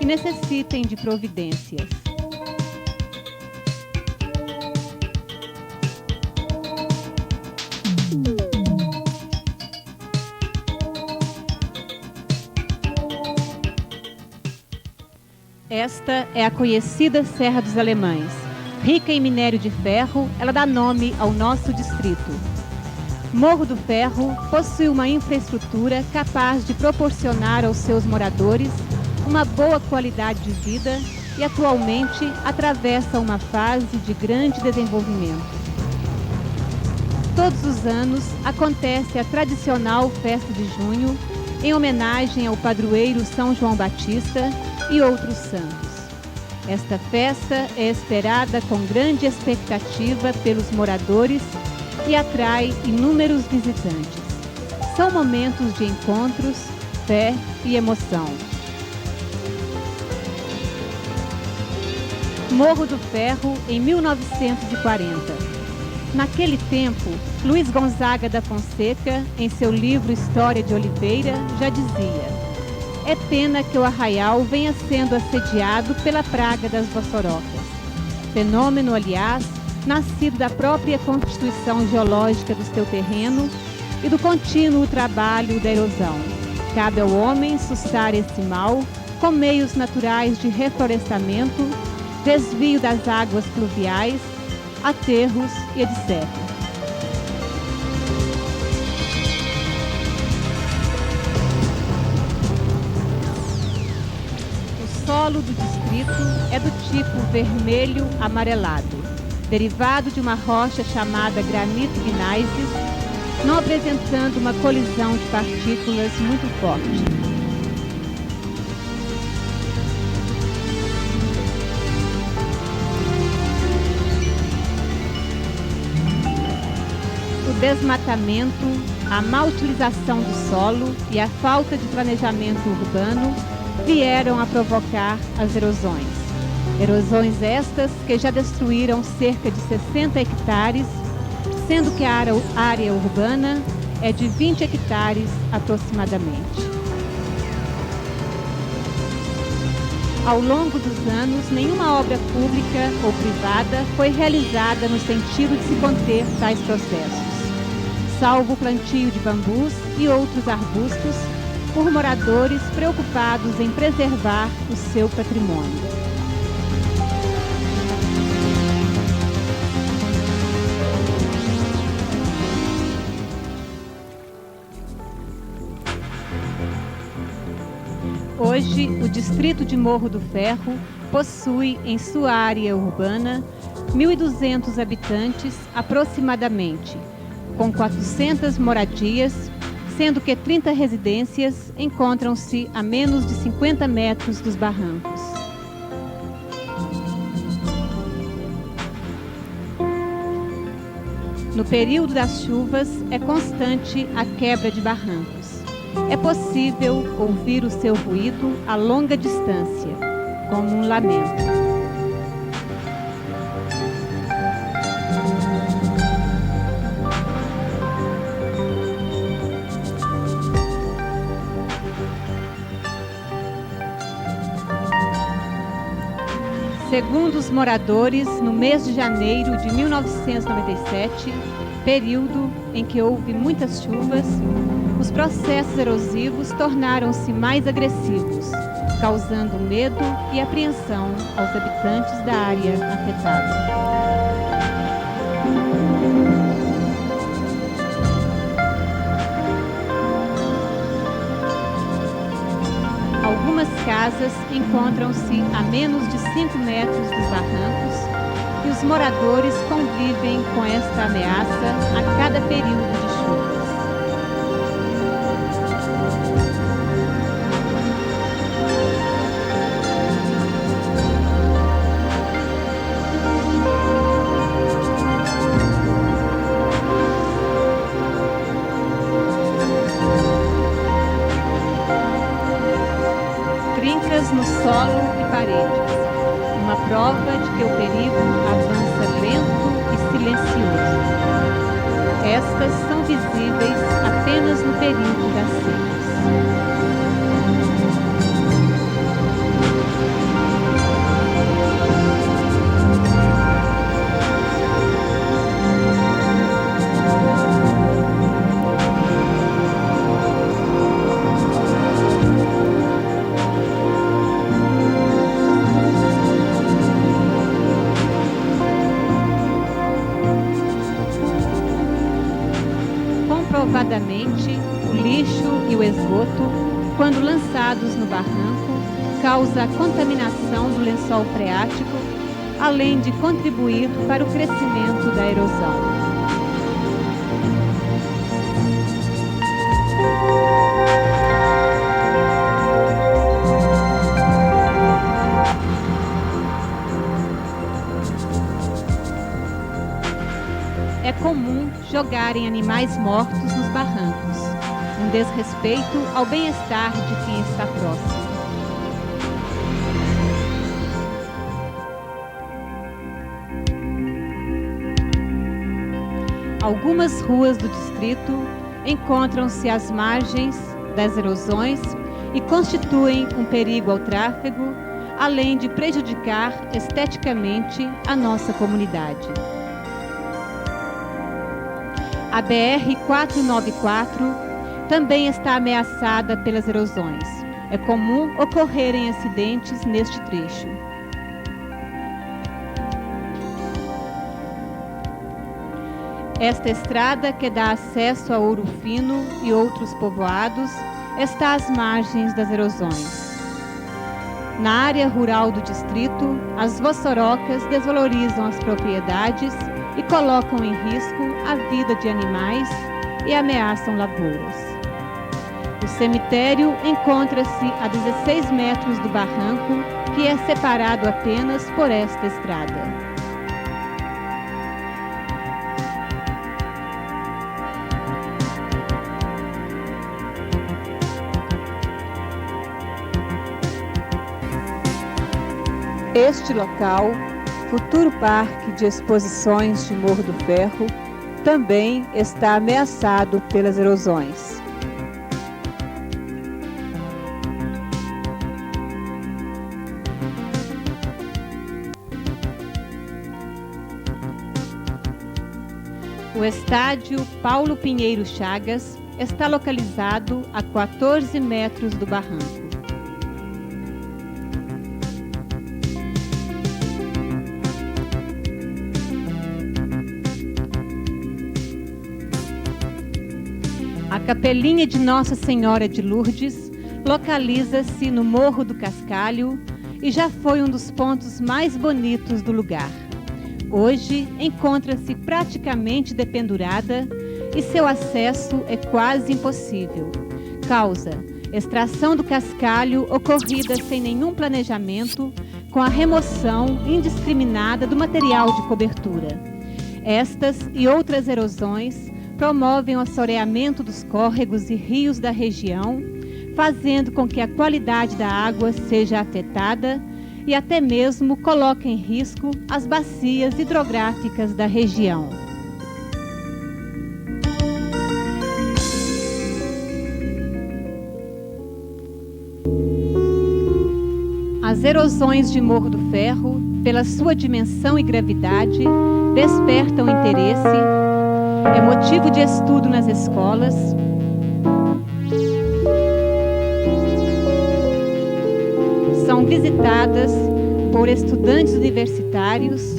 e necessitem de providências. Esta é a conhecida Serra dos Alemães. Rica em minério de ferro, ela dá nome ao nosso distrito. Morro do Ferro possui uma infraestrutura capaz de proporcionar aos seus moradores uma boa qualidade de vida e atualmente atravessa uma fase de grande desenvolvimento. Todos os anos acontece a tradicional festa de junho em homenagem ao padroeiro São João Batista e outros santos. Esta festa é esperada com grande expectativa pelos moradores e atrai inúmeros visitantes. São momentos de encontros, fé e emoção. Morro do Ferro, em 1940. Naquele tempo, Luiz Gonzaga da Fonseca, em seu livro História de Oliveira, já dizia: é pena que o arraial venha sendo assediado pela praga das vossorocas. Fenômeno, aliás, nascido da própria constituição geológica do seu terreno e do contínuo trabalho da erosão. Cabe ao homem sustar esse mal com meios naturais de reflorestamento, desvio das águas pluviais, aterros e etc. O solo do distrito é do tipo vermelho amarelado, derivado de uma rocha chamada granito gneiss, não apresentando uma colisão de partículas muito forte. O desmatamento, a má utilização do solo e a falta de planejamento urbano vieram a provocar as erosões. Erosões estas que já destruíram cerca de 60 hectares, sendo que a área urbana é de 20 hectares aproximadamente. Ao longo dos anos, nenhuma obra pública ou privada foi realizada no sentido de se conter tais processos, salvo o plantio de bambus e outros arbustos por moradores preocupados em preservar o seu patrimônio. Hoje, o distrito de Morro do Ferro possui em sua área urbana 1.200 habitantes aproximadamente, com 400 moradias, sendo que 30 residências encontram-se a menos de 50 metros dos barrancos. No período das chuvas, é constante a quebra de barrancos. É possível ouvir o seu ruído a longa distância, como um lamento. Segundo os moradores, no mês de janeiro de 1997, período em que houve muitas chuvas, os processos erosivos tornaram-se mais agressivos, causando medo e apreensão aos habitantes da área afetada. Algumas casas encontram-se a menos de 5 metros dos barrancos e os moradores convivem com esta ameaça a cada período de chuvas. No solo e paredes, uma prova de que o perigo avança lento e silencioso. Estas são visíveis apenas no período das secas. Comprovadamente, o lixo e o esgoto, quando lançados no barranco, causa a contaminação do lençol freático, além de contribuir para o crescimento da erosão. É comum jogarem animais mortos nos barrancos, um desrespeito ao bem-estar de quem está próximo. Algumas ruas do distrito encontram-se às margens das erosões e constituem um perigo ao tráfego, além de prejudicar esteticamente a nossa comunidade. A BR-494 também está ameaçada pelas erosões. É comum ocorrerem acidentes neste trecho. Esta estrada, que dá acesso a Ouro Fino e outros povoados, está às margens das erosões. Na área rural do distrito, as vossorocas desvalorizam as propriedades e colocam em risco a vida de animais e ameaçam lavouras. O cemitério encontra-se a 16 metros do barranco, que é separado apenas por esta estrada. Este local, futuro parque de exposições de Morro do Ferro, também está ameaçado pelas erosões. O estádio Paulo Pinheiro Chagas está localizado a 14 metros do barranco. A Capelinha de Nossa Senhora de Lourdes localiza-se no Morro do Cascalho e já foi um dos pontos mais bonitos do lugar. Hoje encontra-se praticamente dependurada e seu acesso é quase impossível. Causa extração do cascalho ocorrida sem nenhum planejamento, com a remoção indiscriminada do material de cobertura. Estas e outras erosões promovem o assoreamento dos córregos e rios da região, fazendo com que a qualidade da água seja afetada e até mesmo coloca em risco as bacias hidrográficas da região. As erosões de Morro do Ferro, pela sua dimensão e gravidade, despertam interesse, é motivo de estudo nas escolas, são visitadas por estudantes universitários,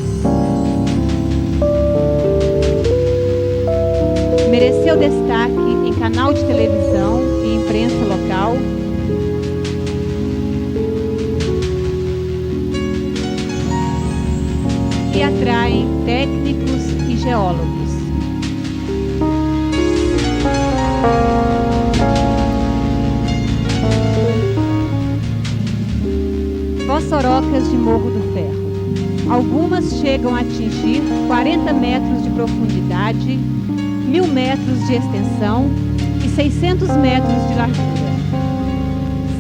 mereceu destaque em canal de televisão e imprensa local, e atraem técnicos e geólogos. Vossorocas de Morro do Ferro. Algumas chegam a atingir 40 metros de profundidade, 1000 metros de extensão e 600 metros de largura.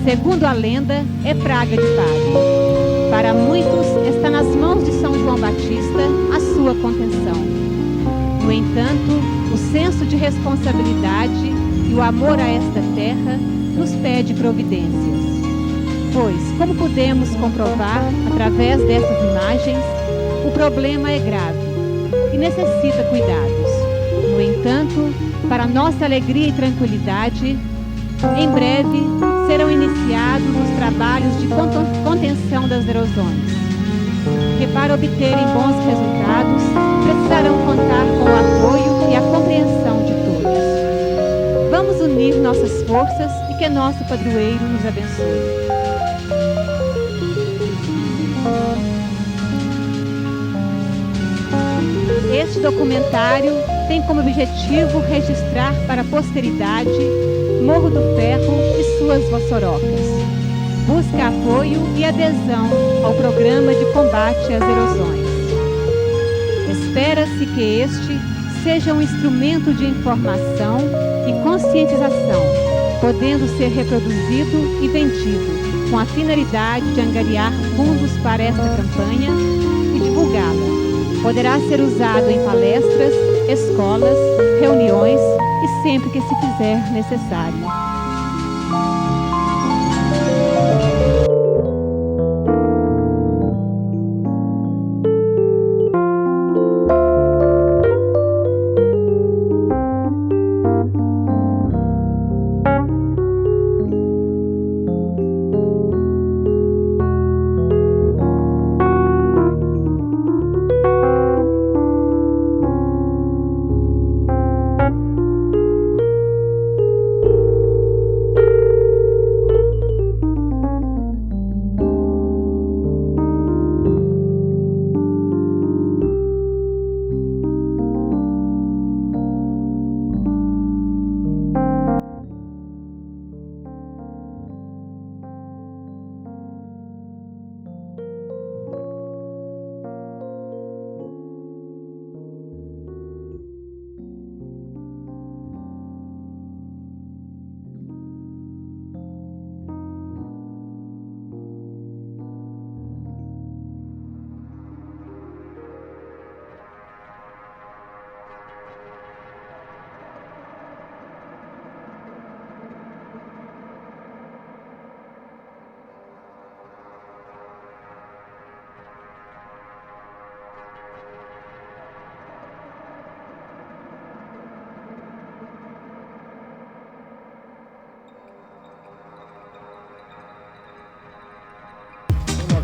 Segundo a lenda, é praga de padre. Para muitos, está nas mãos de São João Batista a sua contenção. No entanto, o senso de responsabilidade e o amor a esta terra nos pede providências. Pois, como podemos comprovar através dessas imagens, o problema é grave e necessita cuidados. No entanto, para nossa alegria e tranquilidade, em breve serão iniciados os trabalhos de contenção das erosões, que para obterem bons resultados precisarão contar com o apoio e a compreensão de todos. Vamos unir nossas forças e que nosso padroeiro nos abençoe. Este documentário tem como objetivo registrar para a posteridade Morro do Ferro e suas Vossorocas. Busca apoio e adesão ao programa de combate às erosões. Espera-se que este seja um instrumento de informação e conscientização, podendo ser reproduzido e vendido, com a finalidade de angariar fundos para esta campanha e divulgá-la. Poderá ser usado em palestras, escolas, reuniões e sempre que se fizer necessário.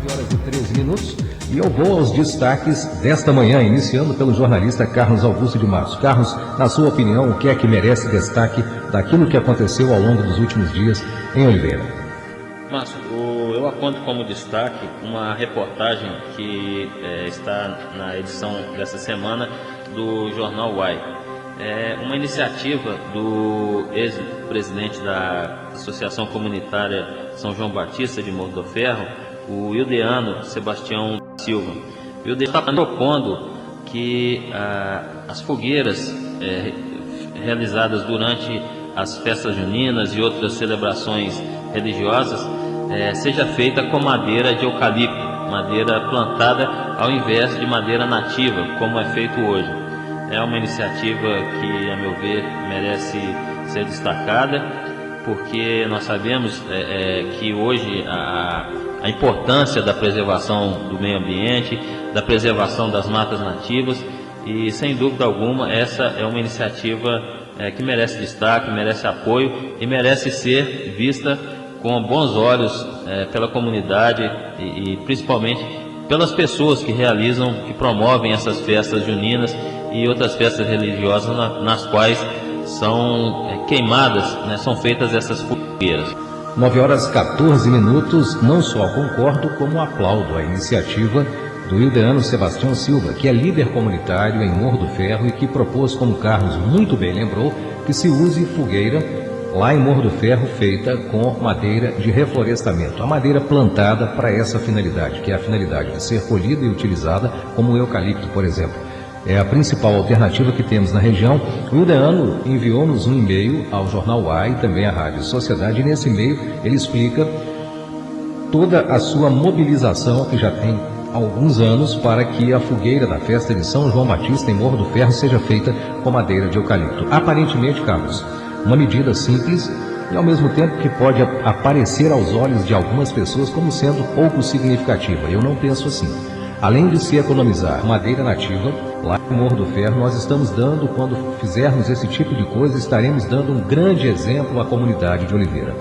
Horas e 13 minutos e eu vou aos destaques desta manhã, iniciando pelo jornalista Carlos Augusto de Matos. Carlos, na sua opinião, o que é que merece destaque daquilo que aconteceu ao longo dos últimos dias em Oliveira? Márcio, eu aponto como destaque uma reportagem que está na edição dessa semana do jornal Uai. É uma iniciativa do ex-presidente da Associação Comunitária São João Batista de Morro do Ferro, o Ildeano Sebastião Silva. O Ildeano está propondo que as fogueiras realizadas durante as festas juninas e outras celebrações religiosas seja feita com madeira de eucalipto, madeira plantada ao invés de madeira nativa, como é feito hoje. É uma iniciativa que, a meu ver, merece ser destacada, porque nós sabemos que hoje a importância da preservação do meio ambiente, da preservação das matas nativas, e sem dúvida alguma essa é uma iniciativa que merece destaque, merece apoio e merece ser vista com bons olhos pela comunidade e principalmente pelas pessoas que realizam, que promovem essas festas juninas e outras festas religiosas nas quais são queimadas, são feitas essas fogueiras. 9h14, não só concordo, como aplaudo a iniciativa do Ildeano Sebastião Silva, que é líder comunitário em Morro do Ferro e que propôs, como Carlos muito bem lembrou, que se use fogueira lá em Morro do Ferro feita com madeira de reflorestamento, a madeira plantada para essa finalidade, que é a finalidade de ser colhida e utilizada como o eucalipto, por exemplo. É a principal alternativa que temos na região. O Ildeano enviou-nos um e-mail ao Jornal UAI e também à Rádio Sociedade, e nesse e-mail ele explica toda a sua mobilização, que já tem alguns anos, para que a fogueira da festa de São João Batista em Morro do Ferro seja feita com madeira de eucalipto. Aparentemente, Carlos, uma medida simples e ao mesmo tempo que pode aparecer aos olhos de algumas pessoas como sendo pouco significativa. Eu não penso assim. Além de se economizar madeira nativa, lá em Morro do Ferro nós estamos dando, quando fizermos esse tipo de coisa, estaremos dando um grande exemplo à comunidade de Oliveira.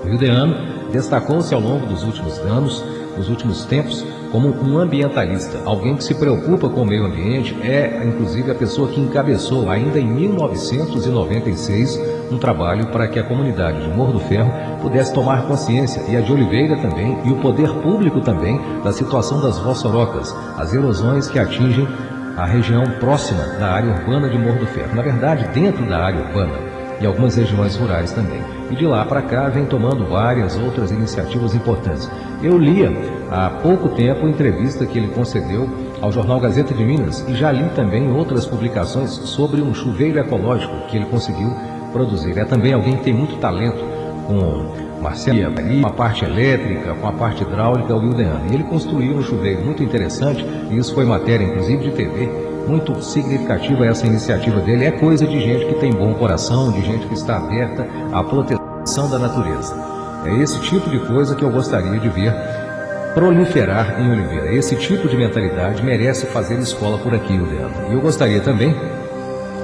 O Ildeano destacou-se ao longo dos últimos anos, nos últimos tempos, como um ambientalista, alguém que se preocupa com o meio ambiente. É, inclusive, a pessoa que encabeçou, ainda em 1996, um trabalho para que a comunidade de Morro do Ferro pudesse tomar consciência, e a de Oliveira também, e o poder público também, da situação das vossorocas, as erosões que atingem a região próxima da área urbana de Morro do Ferro. Na verdade, dentro da área urbana, e algumas regiões rurais também. E de lá para cá vem tomando várias outras iniciativas importantes. Eu lia há pouco tempo a entrevista que ele concedeu ao jornal Gazeta de Minas e já li também outras publicações sobre um chuveiro ecológico que ele conseguiu produzir. É também alguém que tem muito talento com Marcelo, com a parte elétrica, com a parte hidráulica, o Ildeano. E ele construiu um chuveiro muito interessante, e isso foi matéria inclusive de TV, muito significativa essa iniciativa dele. É coisa de gente que tem bom coração, de gente que está aberta à proteção da natureza. É esse tipo de coisa que eu gostaria de ver proliferar em Oliveira. Esse tipo de mentalidade merece fazer escola por aqui, Ildeano. E eu gostaria também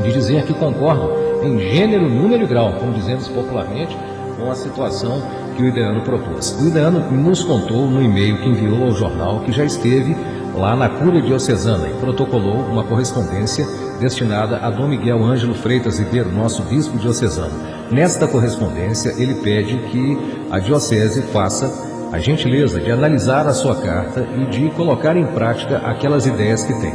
de dizer que concordo em gênero, número e grau, como dizemos popularmente, com a situação que o Ildeano propôs. O Ildeano nos contou no e-mail que enviou ao jornal que já esteve lá na Cúria Diocesana e protocolou uma correspondência destinada a Dom Miguel Ângelo Freitas Ribeiro, nosso bispo diocesano. Nesta correspondência, ele pede que a diocese faça a gentileza de analisar a sua carta e de colocar em prática aquelas ideias que tem.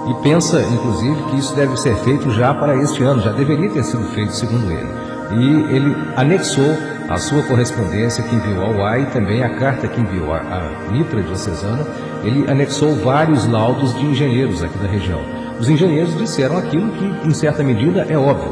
E pensa, inclusive, que isso deve ser feito já para este ano, já deveria ter sido feito, segundo ele. E ele anexou a sua correspondência que enviou ao UAI e também a carta que enviou à Mitra Diocesana. Ele anexou vários laudos de engenheiros aqui da região. Os engenheiros disseram aquilo que, em certa medida, é óbvio,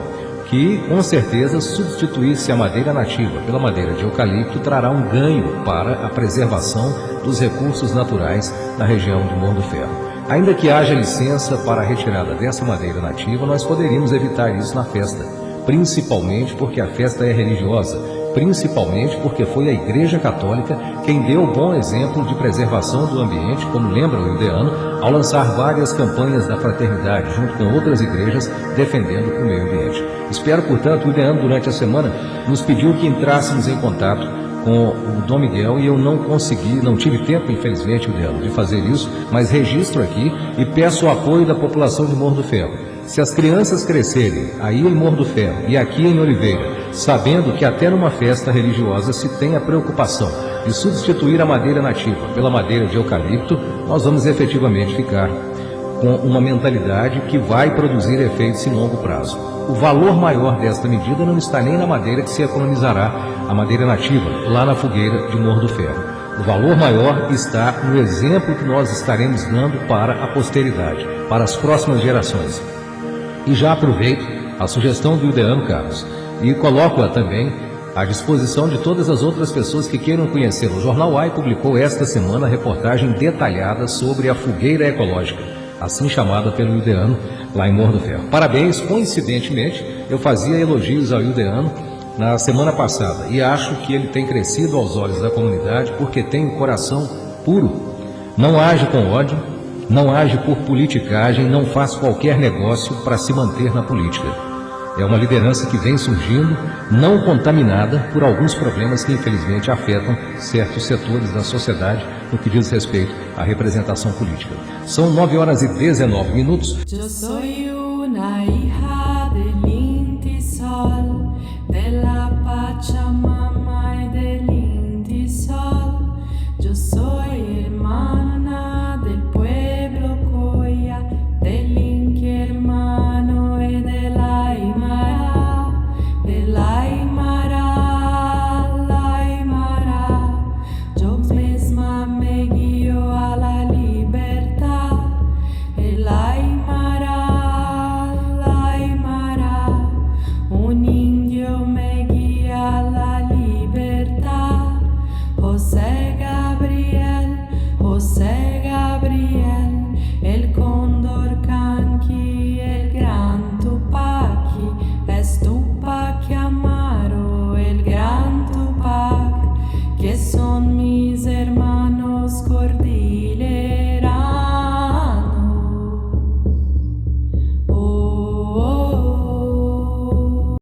que, com certeza, substituir-se a madeira nativa pela madeira de eucalipto trará um ganho para a preservação dos recursos naturais na região de Morro do Ferro. Ainda que haja licença para a retirada dessa madeira nativa, nós poderíamos evitar isso na festa, principalmente porque a festa é religiosa, principalmente porque foi a Igreja Católica quem deu o bom exemplo de preservação do ambiente, como lembra o Ildeano, ao lançar várias campanhas da fraternidade, junto com outras igrejas, defendendo o meio ambiente. Espero, portanto, o Ildeano, durante a semana, nos pediu que entrássemos em contato com o Dom Miguel, e eu não consegui, não tive tempo, infelizmente, Ildeano, de fazer isso, mas registro aqui e peço o apoio da população de Morro do Ferro. Se as crianças crescerem aí em Morro do Ferro e aqui em Oliveira, sabendo que até numa festa religiosa se tem a preocupação de substituir a madeira nativa pela madeira de eucalipto, nós vamos efetivamente ficar com uma mentalidade que vai produzir efeitos em longo prazo. O valor maior desta medida não está nem na madeira que se economizará, a madeira nativa, lá na fogueira de Morro do Ferro. o valor maior está no exemplo que nós estaremos dando para a posteridade, para as próximas gerações. E já aproveito a sugestão do Ildeano Carlos e coloco-a também à disposição de todas as outras pessoas que queiram conhecer. O Jornal Uai publicou esta semana reportagem detalhada sobre a fogueira ecológica, assim chamada pelo Ildeano, lá em Morro do Ferro. Parabéns, coincidentemente, eu fazia elogios ao Ildeano na semana passada e acho que ele tem crescido aos olhos da comunidade porque tem um coração puro. Não age com ódio, não age por politicagem, não faz qualquer negócio para se manter na política. É uma liderança que vem surgindo, não contaminada por alguns problemas que infelizmente afetam certos setores da sociedade no que diz respeito à representação política. São 9h19. Yo soy una